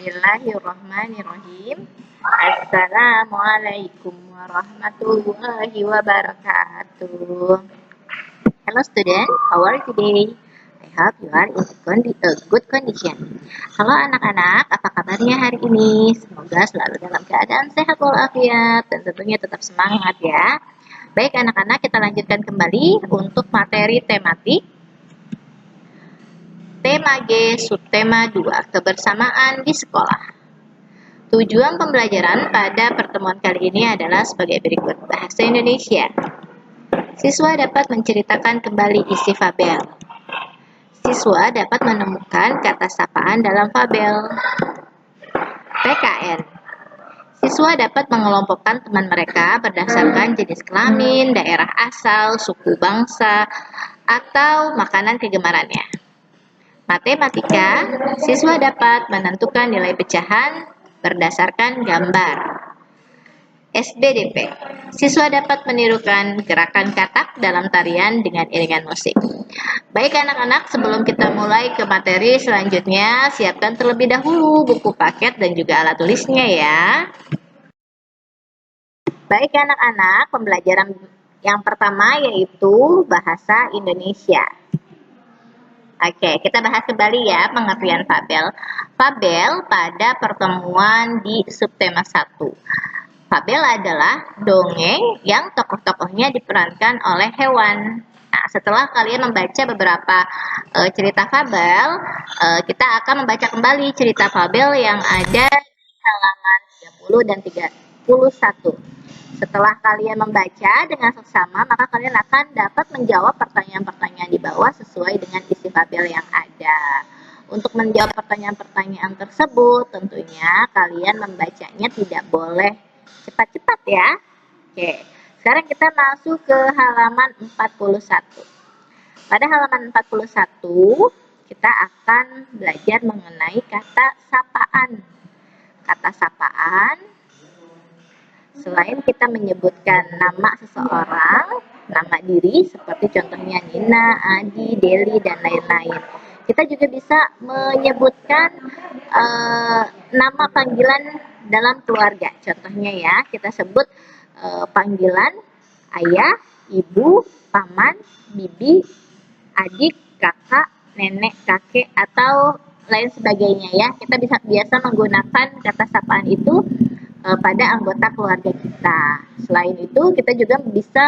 Bismillahirrahmanirrahim. Assalamualaikum warahmatullahi wabarakatuh. Hello student, how are you today? I hope you are in a good condition. Halo anak-anak, apa kabarnya hari ini? Semoga selalu dalam keadaan sehat walafiat dan tentunya tetap semangat ya. Baik anak-anak, kita lanjutkan kembali untuk materi tematik. Tema G, subtema 2, kebersamaan di sekolah. Tujuan pembelajaran pada pertemuan kali ini adalah sebagai berikut. Bahasa Indonesia. Siswa dapat menceritakan kembali isi fabel. Siswa dapat menemukan kata sapaan dalam fabel. PKN. Siswa dapat mengelompokkan teman mereka berdasarkan jenis kelamin, daerah asal, suku bangsa, atau makanan kegemarannya. Matematika, siswa dapat menentukan nilai pecahan berdasarkan gambar. SBDP, siswa dapat menirukan gerakan katak dalam tarian dengan iringan musik. Baik anak-anak, sebelum kita mulai ke materi selanjutnya, siapkan terlebih dahulu buku paket dan juga alat tulisnya ya. Baik anak-anak, pembelajaran yang pertama yaitu bahasa Indonesia. Oke, kita bahas kembali ya pengertian fabel. Fabel pada pertemuan di subtema 1. Fabel adalah dongeng yang tokoh-tokohnya diperankan oleh hewan. Nah, setelah kalian membaca beberapa cerita fabel, kita akan membaca kembali cerita fabel yang ada di halaman 30 dan 31. Setelah kalian membaca dengan seksama, maka kalian akan dapat menjawab pertanyaan-pertanyaan di bawah sesuai dengan isi fabel yang ada. Untuk menjawab pertanyaan-pertanyaan tersebut, tentunya kalian membacanya tidak boleh cepat-cepat ya. Oke, sekarang kita masuk ke halaman 41. Pada halaman 41, kita akan belajar mengenai kata sapaan. Kata sapaan, selain kita menyebutkan nama seseorang, nama diri seperti contohnya Nina, Adi, Deli, dan lain-lain. Kita juga bisa menyebutkan nama panggilan dalam keluarga. Contohnya ya, kita sebut panggilan ayah, ibu, paman, bibi, adik, kakak, nenek, kakek, atau lain sebagainya ya. Kita bisa biasa menggunakan kata sapaan itu pada anggota keluarga kita. Selain itu, kita juga bisa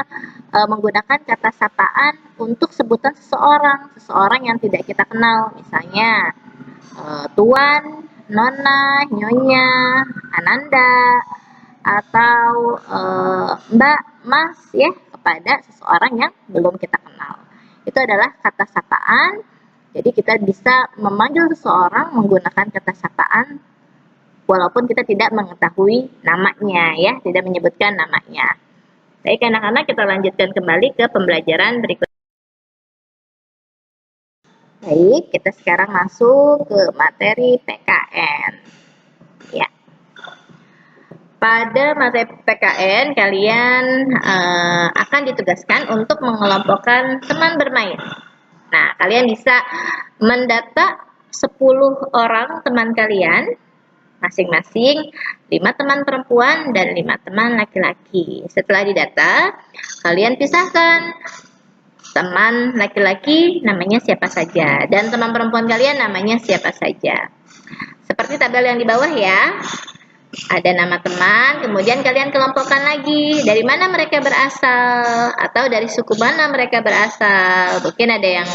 menggunakan kata sapaan untuk sebutan seseorang yang tidak kita kenal. Misalnya, Tuan, Nona, Nyonya, Ananda, atau Mbak, Mas, ya, kepada seseorang yang belum kita kenal. Itu adalah kata sapaan. Jadi kita bisa memanggil seseorang menggunakan kata sapaan walaupun kita tidak mengetahui namanya ya, tidak menyebutkan namanya. Baik anak-anak, kita lanjutkan kembali ke pembelajaran berikut. Baik, kita sekarang masuk ke materi PKN. Ya. Pada materi PKN, kalian akan ditugaskan untuk mengelompokkan teman bermain. Nah, kalian bisa mendata 10 orang teman kalian, masing-masing 5 teman perempuan dan 5 teman laki-laki. Setelah didata, kalian pisahkan teman laki-laki namanya siapa saja dan teman perempuan kalian namanya siapa saja. Seperti tabel yang di bawah ya. Ada nama teman, kemudian kalian kelompokkan lagi dari mana mereka berasal atau dari suku mana mereka berasal. Mungkin ada yang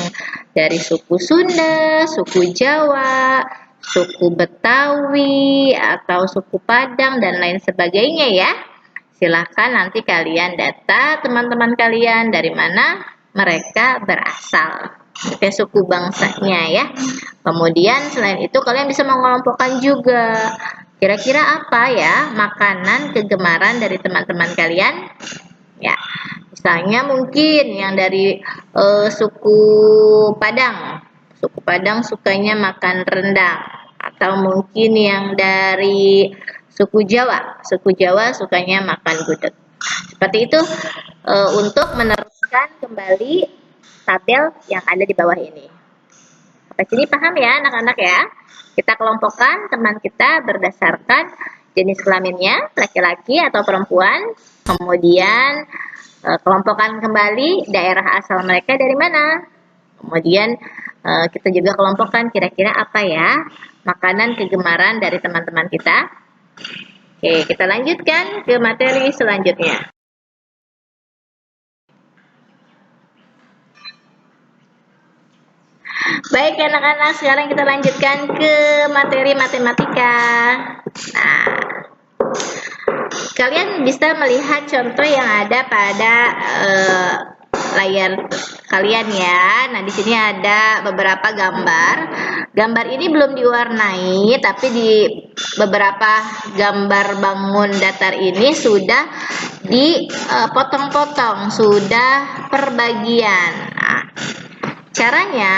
dari suku Sunda, suku Jawa, suku Betawi, atau suku Padang, dan lain sebagainya ya. Silahkan nanti kalian data teman-teman kalian dari mana mereka berasal. Oke, suku bangsanya ya. Kemudian selain itu kalian bisa mengelompokkan juga kira-kira apa ya makanan kegemaran dari teman-teman kalian. Ya, misalnya mungkin yang dari suku Padang. Suku Padang sukanya makan rendang, atau mungkin yang dari suku Jawa sukanya makan gudeg. Seperti itu untuk meneruskan kembali tabel yang ada di bawah ini. Sampai sini paham ya anak-anak ya? Kita kelompokkan teman kita berdasarkan jenis kelaminnya, laki-laki atau perempuan. Kemudian kelompokkan kembali daerah asal mereka dari mana. Kemudian kita juga kelompokkan kira-kira apa ya makanan kegemaran dari teman-teman kita. Oke, kita lanjutkan ke materi selanjutnya. Baik anak-anak, sekarang kita lanjutkan ke materi matematika. Nah, kalian bisa melihat contoh yang ada pada layar kalian ya. Nah, di sini ada beberapa gambar. Gambar ini belum diwarnai, tapi di beberapa gambar bangun datar ini sudah dipotong-potong, sudah perbagian. Nah, caranya,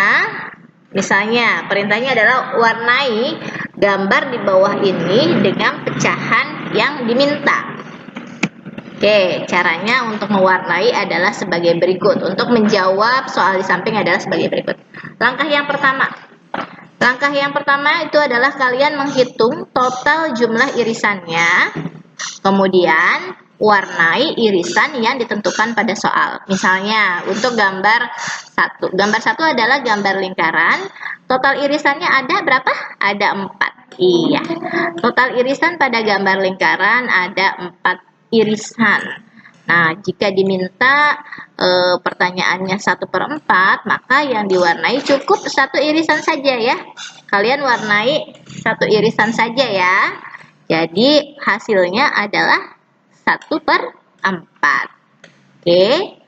misalnya perintahnya adalah warnai gambar di bawah ini dengan pecahan yang diminta. Oke, caranya untuk mewarnai adalah sebagai berikut. Untuk menjawab soal di samping adalah sebagai berikut. Langkah yang pertama. Langkah yang pertama itu adalah kalian menghitung total jumlah irisannya. Kemudian warnai irisan yang ditentukan pada soal. Misalnya untuk gambar 1. Gambar 1 adalah gambar lingkaran. Total irisannya ada berapa? Ada 4. Iya. Total irisan pada gambar lingkaran ada 4 irisan. Nah, jika diminta pertanyaannya 1/4, maka yang diwarnai cukup 1 irisan saja ya. Kalian warnai 1 irisan saja ya. Jadi hasilnya adalah 1/4. Oke.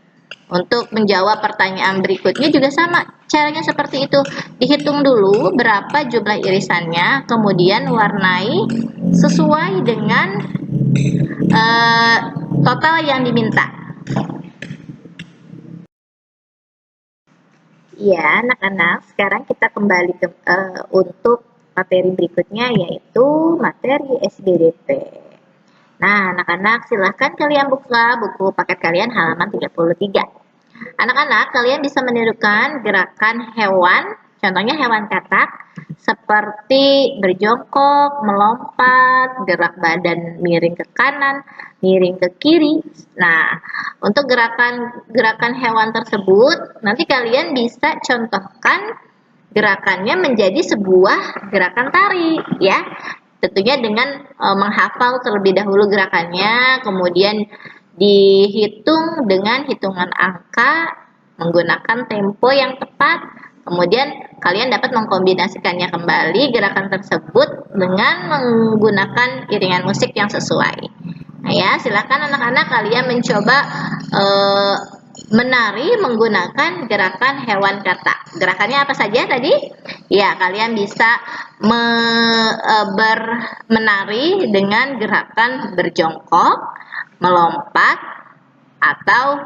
Untuk menjawab pertanyaan berikutnya juga sama. Caranya seperti itu. Dihitung dulu berapa jumlah irisannya, kemudian warnai sesuai dengan total yang diminta. Ya, anak-anak, sekarang kita kembali ke untuk materi berikutnya, yaitu materi SBDP. Nah, anak-anak, silahkan kalian buka buku paket kalian halaman 33. Anak-anak, kalian bisa menirukan gerakan hewan, contohnya hewan katak, seperti berjongkok, melompat, gerak badan miring ke kanan, miring ke kiri. Nah, untuk gerakan hewan tersebut, nanti kalian bisa contohkan gerakannya menjadi sebuah gerakan tari, ya. Tentunya dengan menghafal terlebih dahulu gerakannya, kemudian dihitung dengan hitungan angka menggunakan tempo yang tepat. Kemudian kalian dapat mengkombinasikannya kembali gerakan tersebut dengan menggunakan iringan musik yang sesuai. Nah ya, silakan anak-anak kalian mencoba menari menggunakan gerakan hewan katak. Gerakannya apa saja tadi? Ya, kalian bisa menari dengan gerakan berjongkok, melompat, atau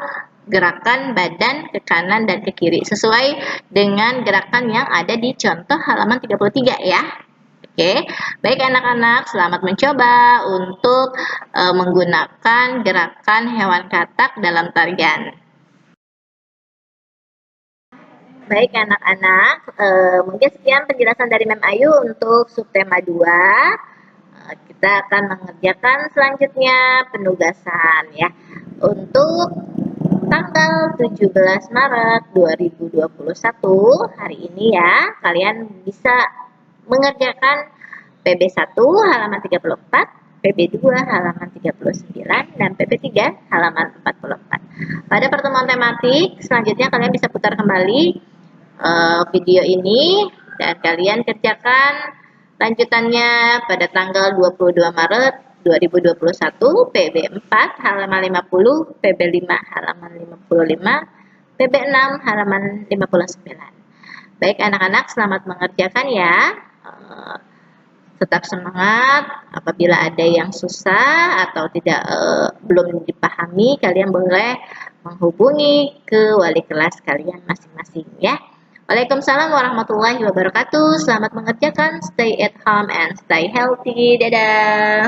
gerakan badan ke kanan dan ke kiri sesuai dengan gerakan yang ada di contoh halaman 33 ya. Oke, baik anak-anak, selamat mencoba untuk menggunakan gerakan hewan katak dalam tarian. Baik anak-anak, mungkin sekian penjelasan dari Mem Ayu untuk subtema 2. Kita akan mengerjakan selanjutnya penugasan ya. Untuk tanggal 17 Maret 2021 hari ini ya, kalian bisa mengerjakan PB1 halaman 34, PB2 halaman 39, dan PB3 halaman 44. Pada pertemuan tematik selanjutnya kalian bisa putar kembali video ini dan kalian kerjakan lanjutannya pada tanggal 22 Maret 2021 PB4 halaman 50, PB5 halaman 55, PB6 halaman 59. Baik anak-anak, selamat mengerjakan ya. Tetap semangat. Apabila ada yang susah atau tidak belum dipahami, kalian boleh menghubungi ke wali kelas kalian masing-masing ya. Waalaikumsalam warahmatullahi wabarakatuh. Selamat mengerjakan. Stay at home and stay healthy. Dadah.